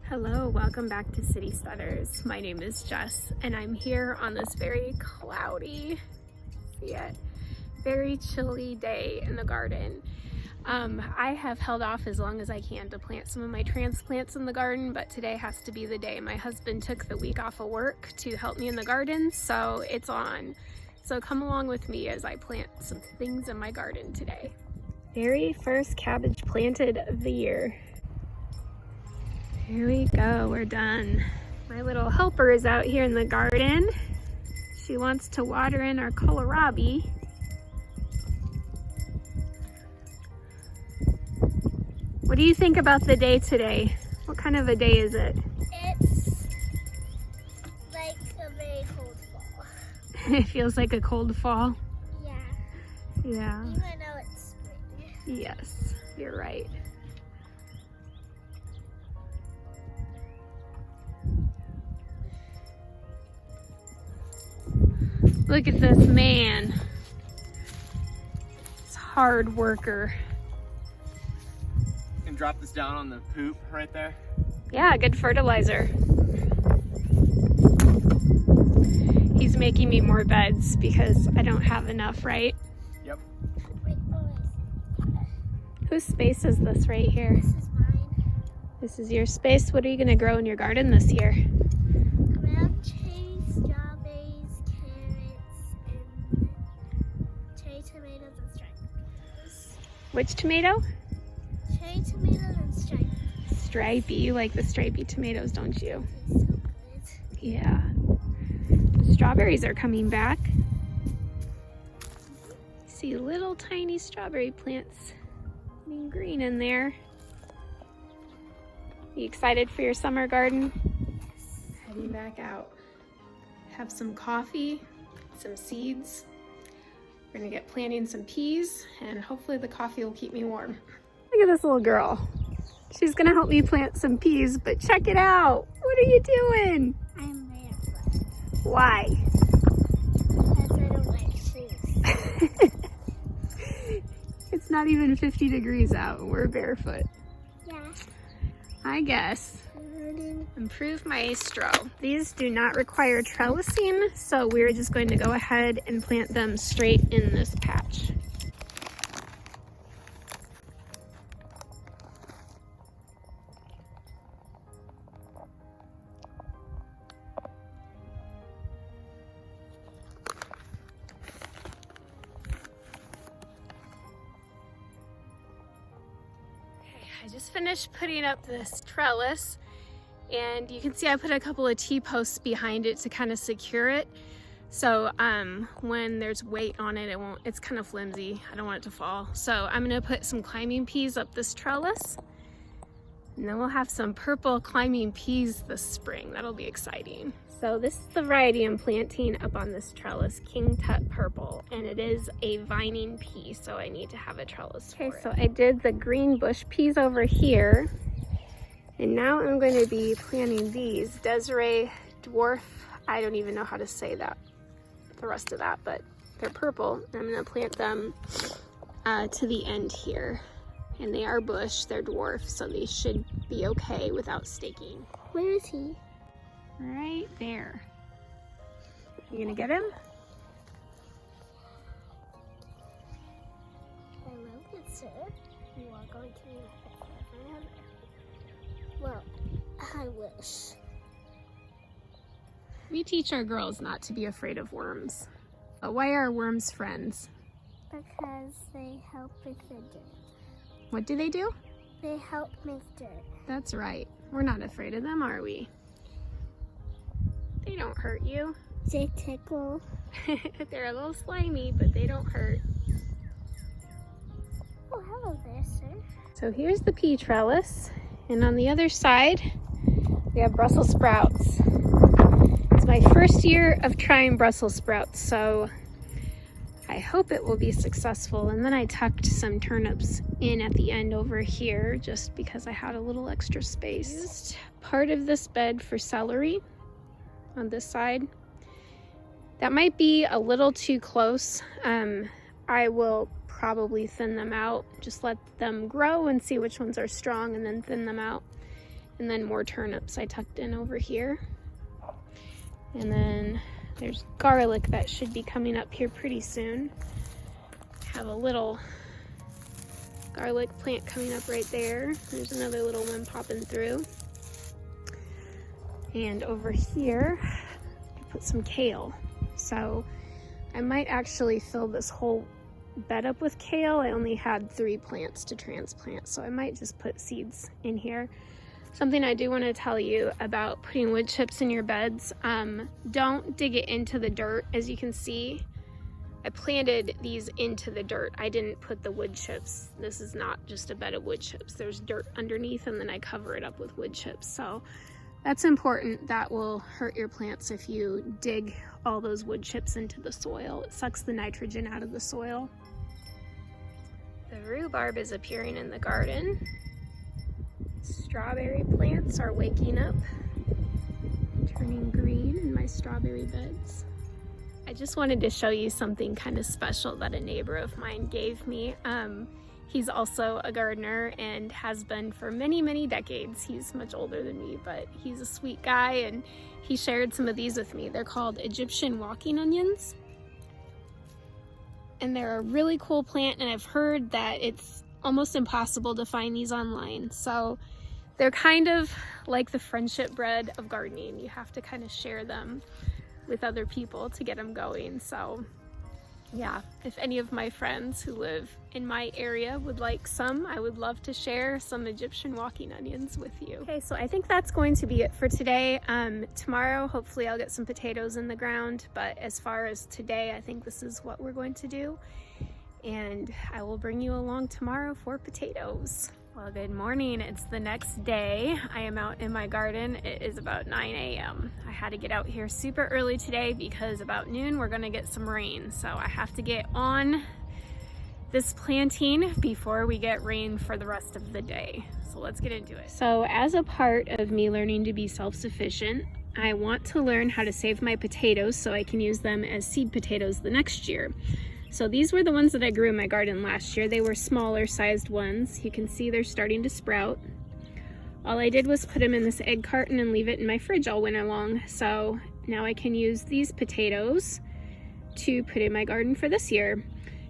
Hello, welcome back to City Stutters. My name is Jess and I'm here on this very cloudy, yet very chilly day in the garden. I have held off as long as I can to plant some of my transplants in the garden, but today has to be the day. My husband took the week off of work to help me in the garden, so it's on. So come along with me as I plant some things in my garden today. Very first cabbage planted of the year. Here we go, we're done. My little helper is out here in the garden. She wants to water in our kohlrabi. What do you think about the day today? What kind of a day is it? It's like a very cold fall. It feels like a cold fall. Yeah. Yeah. Even though it's spring. Yes, you're right. Look at this man. He's a hard worker. You can drop this down on the poop right there. Yeah, good fertilizer. He's making me more beds because I don't have enough, right? Yep. Wait, Whose space is this right here? this is mine. This is your space. What are you gonna grow in your garden this year? Graham cheese, strawberries, carrots, and cherry tomatoes and stripes. Which tomato? Cherry tomatoes and stripes. Stripey. You like the stripey tomatoes, don't you? It's so good. Yeah. Strawberries are coming back. See little tiny strawberry plants getting green in there. You excited for your summer garden? Heading back out. Have some coffee, some seeds. We're gonna get planting some peas and hopefully the coffee will keep me warm. Look at this little girl. She's gonna help me plant some peas, but check it out. What are you doing? I'm barefoot Why? because I don't like shoes. It's not even 50 degrees out and we're barefoot. Yeah. I guess. Improve Maestro. These do not require trellising, so we're just going to go ahead and plant them straight in this patch. I just finished putting up this trellis and you can see I put a couple of T-posts behind it to kind of secure it. So when there's weight on it, it's kind of flimsy. I don't want it to fall. So I'm gonna put some climbing peas up this trellis and then we'll have some purple climbing peas this spring. That'll be exciting. So this is the variety I'm planting up on this trellis, King Tut Purple, and it is a vining pea, so I need to have a trellis for it. So I did the green bush peas over here, and now I'm going to be planting these, Desiree Dwarf, I don't even know how to say that, the rest of that, but they're purple, and I'm going to plant them to the end here. And they are bush, they're dwarf, so they should be okay without staking. Where is he? Right there. You gonna get him? I love it, sir. You are going to be my forever. Well, I wish. We teach our girls not to be afraid of worms. But why are worms friends? Because they help with the dirt. What do they do? They help make dirt. That's right. We're not afraid of them, are we? They don't hurt you. They tickle. They're a little slimy, but they don't hurt. Oh, hello there, sir. So here's the pea trellis, and on the other side, we have Brussels sprouts. It's my first year of trying Brussels sprouts, so I hope it will be successful. And then I tucked some turnips in at the end over here, just because I had a little extra space. Used part of this bed for celery on this side. That might be a little too close. I will probably thin them out, just let them grow and see which ones are strong and then thin them out. And then more turnips I tucked in over here. And then there's garlic that should be coming up here pretty soon. Have a little garlic plant coming up right there. There's another little one popping through. And over here, I put some kale. So I might actually fill this whole bed up with kale. I only had 3 plants to transplant, so I might just put seeds in here. Something I do want to tell you about putting wood chips in your beds, don't dig it into the dirt. As you can see, I planted these into the dirt. I didn't put the wood chips. This is not just a bed of wood chips. There's dirt underneath and then I cover it up with wood chips. So that's important. That will hurt your plants if you dig all those wood chips into the soil. It sucks the nitrogen out of the soil. The rhubarb is appearing in the garden. Strawberry plants are waking up, turning green in my strawberry beds. I just wanted to show you something kind of special that a neighbor of mine gave me. He's also a gardener and has been for many, many decades. He's much older than me, but he's a sweet guy, and he shared some of these with me. They're called Egyptian walking onions. And they're a really cool plant, and I've heard that it's almost impossible to find these online. So they're kind of like the friendship bread of gardening. You have to kind of share them with other people to get them going. So yeah, if any of my friends who live in my area would like some, I would love to share some Egyptian walking onions with you. Okay, so I think that's going to be it for today. Tomorrow, hopefully I'll get some potatoes in the ground, but as far as today, I think this is what we're going to do. And I will bring you along tomorrow for potatoes. Well, good morning. It's the next day. I am out in my garden. It is about 9 a.m. I had to get out here super early today because about noon we're gonna get some rain. So I have to get on this planting before we get rain for the rest of the day. So let's get into it. So as a part of me learning to be self-sufficient, I want to learn how to save my potatoes so I can use them as seed potatoes the next year. So these were the ones that I grew in my garden last year. They were smaller sized ones. You can see they're starting to sprout. All I did was put them in this egg carton and leave it in my fridge all winter long. So now I can use these potatoes to put in my garden for this year.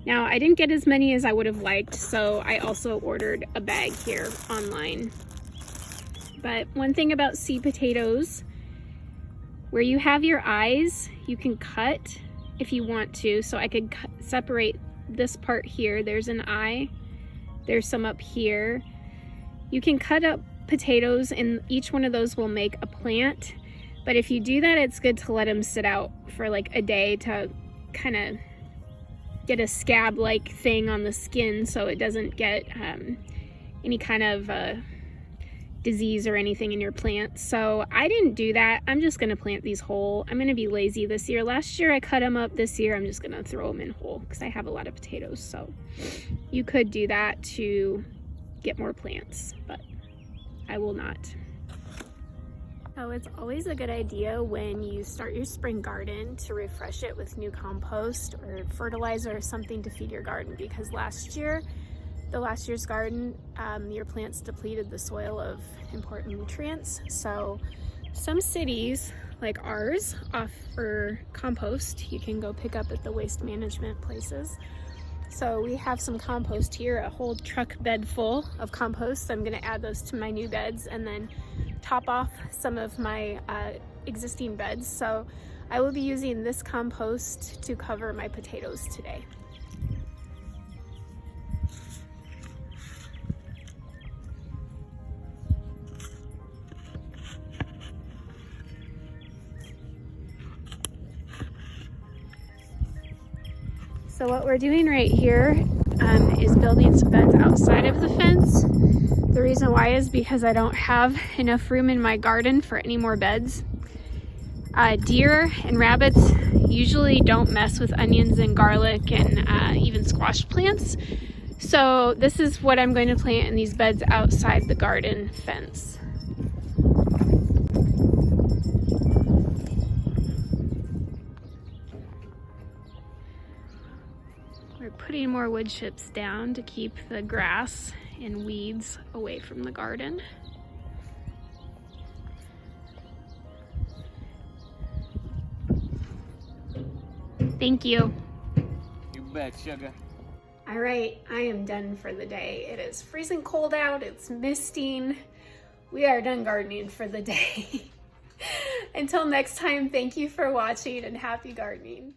Now I didn't get as many as I would have liked, so I also ordered a bag here online. But one thing about seed potatoes, where you have your eyes, you can cut if you want to. So I could separate this part here. There's an eye. There's some up here. You can cut up potatoes and each one of those will make a plant. But if you do that, it's good to let them sit out for like a day to kind of get a scab-like thing on the skin so it doesn't get any kind of disease or anything in your plant. So I didn't do that. I'm just gonna plant these whole. I'm gonna be lazy this year. Last year I cut them up. This year I'm just gonna throw them in whole because I have a lot of potatoes. So you could do that to get more plants, but I will not. So it's always a good idea when you start your spring garden to refresh it with new compost or fertilizer or something to feed your garden, because last year's garden, your plants depleted the soil of important nutrients. So some cities like ours offer compost you can go pick up at the waste management places. So we have some compost here, a whole truck bed full of compost. I'm gonna add those to my new beds and then top off some of my existing beds. So I will be using this compost to cover my potatoes today. So what we're doing right here is building some beds outside of the fence. The reason why is because I don't have enough room in my garden for any more beds. Deer and rabbits usually don't mess with onions and garlic and even squash plants. So this is what I'm going to plant in these beds outside the garden fence. We're putting more wood chips down to keep the grass and weeds away from the garden. Thank you. You bet, sugar. All right, I am done for the day. It is freezing cold out, it's misting. We are done gardening for the day. Until next time, thank you for watching and happy gardening.